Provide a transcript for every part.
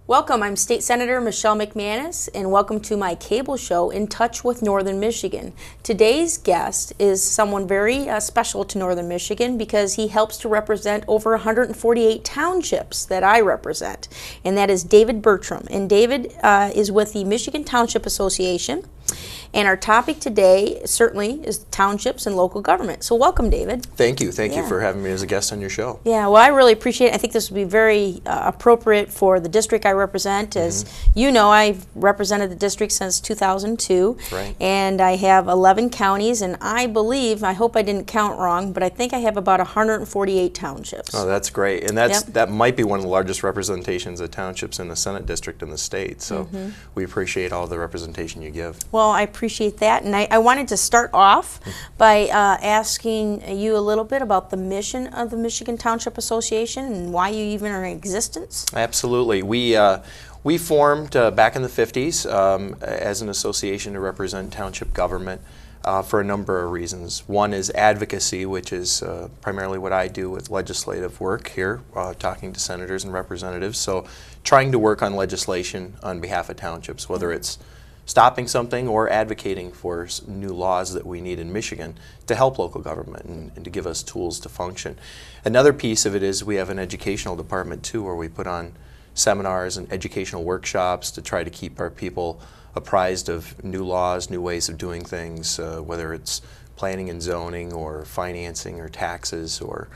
Welcome, I'm State Senator Michelle McManus, and welcome to my cable show, In Touch with Northern Michigan. Today's guest is someone very special to Northern Michigan because he helps to represent over 148 townships that I represent, and that is David Bertram. And David is with the Michigan Township Association, and our topic today certainly is townships and local government. So welcome, David. Thank you. Thank you for having me as a guest on your show. Yeah, well, I really appreciate it. I think this would be very appropriate for the district I represent. As you know, I've represented the district since 2002. Right. And I have 11 counties, and I believe, I hope I didn't count wrong, but I think I have about 148 townships. Oh, that's great. And that might be one of the largest representations of townships in the Senate district in the state. So we appreciate all the representation you give. Well, I appreciate that, and I wanted to start off by asking you a little bit about the mission of the Michigan Township Association and why you even are in existence. Absolutely. We formed back in the 50s as an association to represent township government for a number of reasons. One is advocacy, which is primarily what I do with legislative work here, talking to senators and representatives. So trying to work on legislation on behalf of townships, whether it's stopping something or advocating for new laws that we need in Michigan to help local government and to give us tools to function. Another piece of it is we have an educational department too, where we put on seminars and educational workshops to try to keep our people apprised of new laws, new ways of doing things, whether it's planning and zoning or financing or taxes or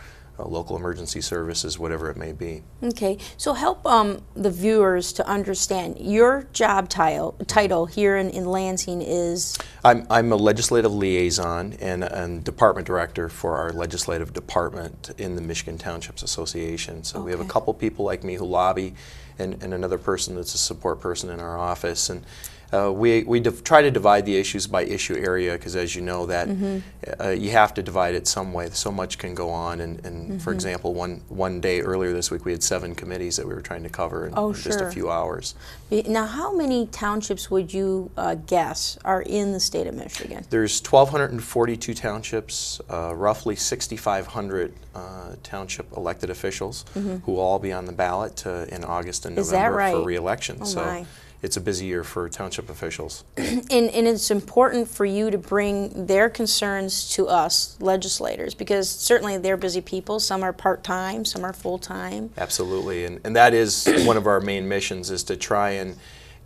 local emergency services, whatever it may be. Okay, so help the viewers to understand your job title here in Lansing is? I'm a legislative liaison and department director for our legislative department in the Michigan Townships Association. So we have a couple people like me who lobby and another person that's a support person in our office. And we try to divide the issues by issue area because, as you know, that you have to divide it some way. So much can go on, and for example, one day earlier this week we had 7 committees that we were trying to cover in just a few hours. Now, how many townships would you guess are in the state of Michigan? There's 1,242 townships, roughly 6,500 township elected officials who will all be on the ballot in August and November for re-election. So it's a busy year for township officials. And it's important for you to bring their concerns to us legislators because certainly they're busy people. Some are part-time, some are full-time. Absolutely, and that is one of our main missions, is to try and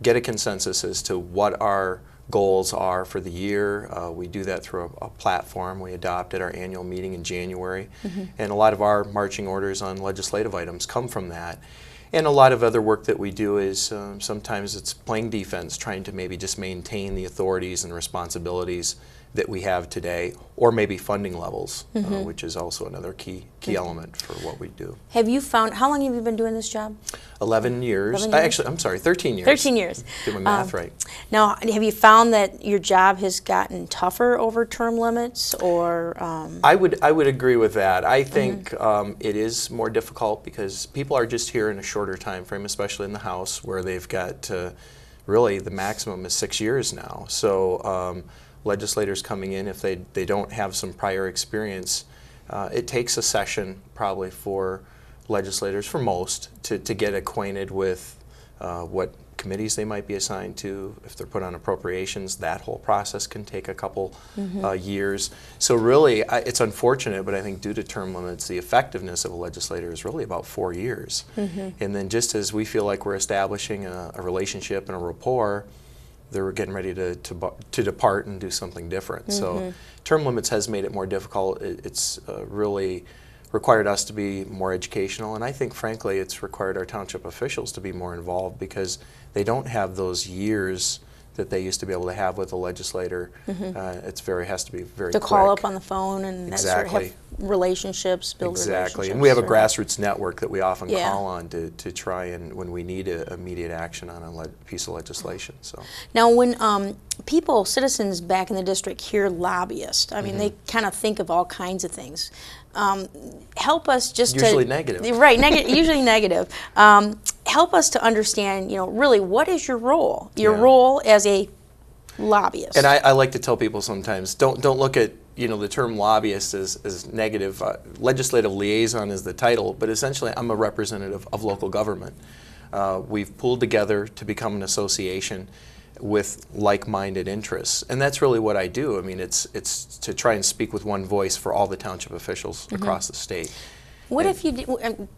get a consensus as to what our goals are for the year. We do that through a platform we adopt at our annual meeting in January. And a lot of our marching orders on legislative items come from that. And a lot of other work that we do is sometimes it's playing defense, trying to maybe just maintain the authorities and responsibilities that we have today, or maybe funding levels, which is also another key element for what we do. Have you found, how long have you been doing this job? 11 years. 11 years? Actually, I'm sorry, 13 years. 13 years. Get my math right. Now, have you found that your job has gotten tougher over term limits, or? I would agree with that. I think it is more difficult because people are just here in a shorter time frame, especially in the House, where they've got really the maximum is 6 years now. So legislators coming in, if they don't have some prior experience, it takes a session probably for legislators, for most, to get acquainted with what committees they might be assigned to. If they're put on appropriations, that whole process can take a couple years. So really, it's unfortunate, but I think due to term limits, the effectiveness of a legislator is really about 4 years. And then just as we feel like we're establishing a relationship and a rapport, they're getting ready to depart and do something different. So term limits has made it more difficult. It's really required us to be more educational, and I think frankly it's required our township officials to be more involved because they don't have those years that they used to be able to have with a legislator. Has to be very quick. To call up on the phone and that sort of have relationships, build relationships. And we have a grassroots network that we often call on to try and, when we need immediate action on a piece of legislation. So now when citizens back in the district hear lobbyist, I mean, they kind of think of all kinds of things. Help us just usually negative. Right, usually negative. Help us to understand, really what is your role? Your role as a lobbyist. And I like to tell people sometimes, don't look at the term lobbyist is negative. Legislative liaison is the title, but essentially I'm a representative of local government. We've pulled together to become an association with like-minded interests, and that's really what I do. I mean, it's to try and speak with one voice for all the township officials across the state. What if you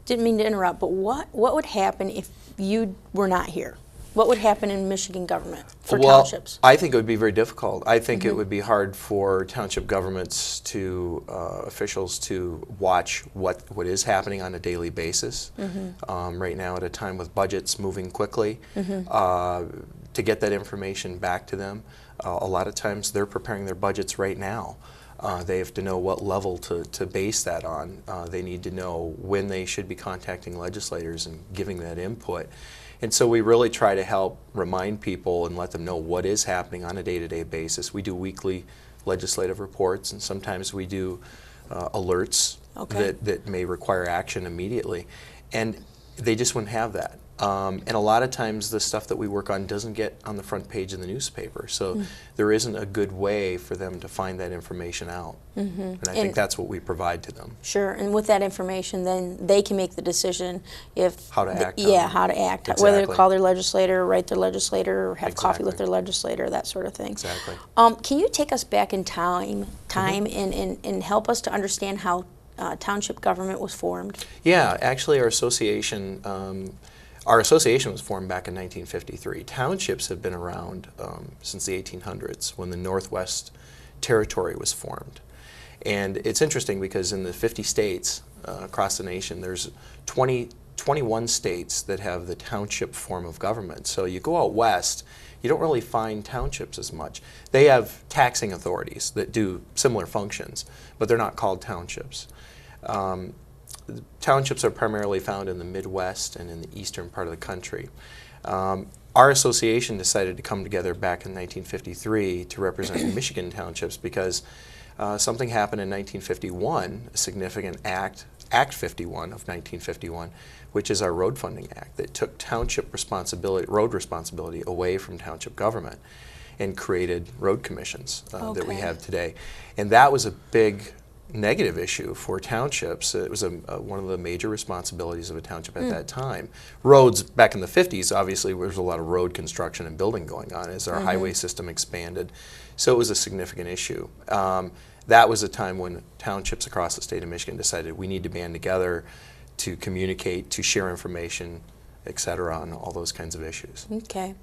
didn't mean to interrupt, but what would happen if you were not here? What would happen in Michigan government for townships? I think it would be very difficult. I think it would be hard for township governments to, officials to watch what is happening on a daily basis. Right now at a time with budgets moving quickly, to get that information back to them. A lot of times they're preparing their budgets right now. They have to know what level to base that on. They need to know when they should be contacting legislators and giving that input. And so we really try to help remind people and let them know what is happening on a day-to-day basis. We do weekly legislative reports, and sometimes we do alerts that may require action immediately. And they just wouldn't have that. And a lot of times the stuff that we work on doesn't get on the front page of the newspaper, so there isn't a good way for them to find that information out. And I think that's what we provide to them. Sure, and with that information, then they can make the decision if how to act. How to act, exactly. Whether to call their legislator, write their legislator, or have coffee with their legislator, that sort of thing. Exactly. Can you take us back in time and help us to understand how township government was formed? Yeah, actually our association was formed back in 1953. Townships have been around since the 1800s when the Northwest Territory was formed. And it's interesting because in the 50 states across the nation, there's 21 states that have the township form of government. So you go out west, you don't really find townships as much. They have taxing authorities that do similar functions, but they're not called townships. Townships are primarily found in the Midwest and in the eastern part of the country. Our association decided to come together back in 1953 to represent Michigan townships because something happened in 1951, a significant act, Act 51 of 1951, which is our road funding act that took township responsibility, road responsibility away from township government and created road commissions that we have today. And that was a big negative issue for townships. It was one of the major responsibilities of a township at that time. Roads back in the 50s, obviously there was a lot of road construction and building going on as our highway system expanded, so it was a significant issue. That was a time when townships across the state of Michigan decided we need to band together to communicate, to share information, etc., on all those kinds of issues. Okay.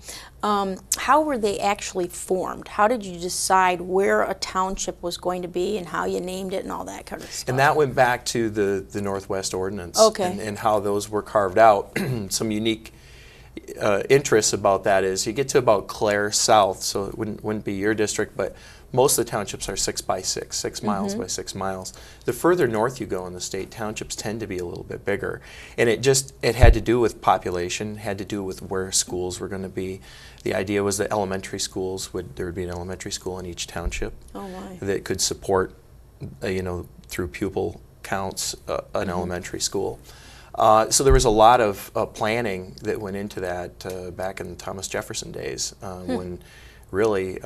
How were they actually formed? How did you decide where a township was going to be and how you named it and all that kind of stuff? And that went back to the Northwest Ordinance and how those were carved out. Some unique interests about that is you get to about Clare South, so it wouldn't be your district, but most of the townships are 6 by 6, 6 miles by 6 miles. The further north you go in the state, townships tend to be a little bit bigger. And it had to do with population, had to do with where schools were going to be. The idea was that elementary schools, there would be an elementary school in each township that could support, through pupil counts, an elementary school. So there was a lot of planning that went into that back in Thomas Jefferson days when really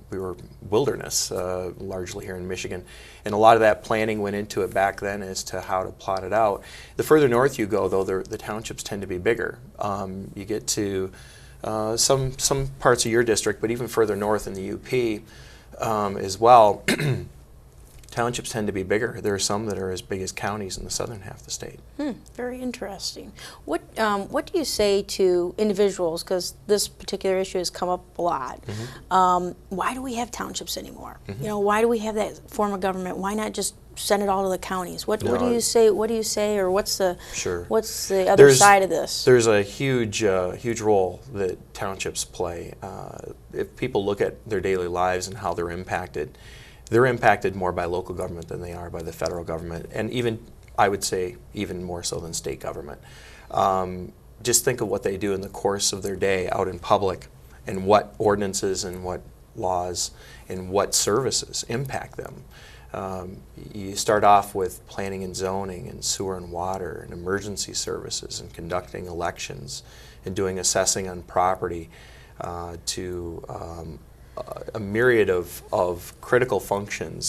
we were wilderness, largely here in Michigan. And a lot of that planning went into it back then as to how to plot it out. The further north you go, though, the townships tend to be bigger. You get to some parts of your district, but even further north in the UP as well, townships tend to be bigger. There are some that are as big as counties in the southern half of the state. Very interesting. What do you say to individuals, because this particular issue has come up a lot, why do we have townships anymore? Why do we have that form of government? Why not just send it all to the counties? What do you say? What do you say, or what's the other side of this? There's a huge role that townships play. If people look at their daily lives and how they're impacted more by local government than they are by the federal government, and even, I would say, even more so than state government. Just think of what they do in the course of their day out in public and what ordinances and what laws and what services impact them. You start off with planning and zoning and sewer and water and emergency services and conducting elections and doing assessing on property to a myriad of critical functions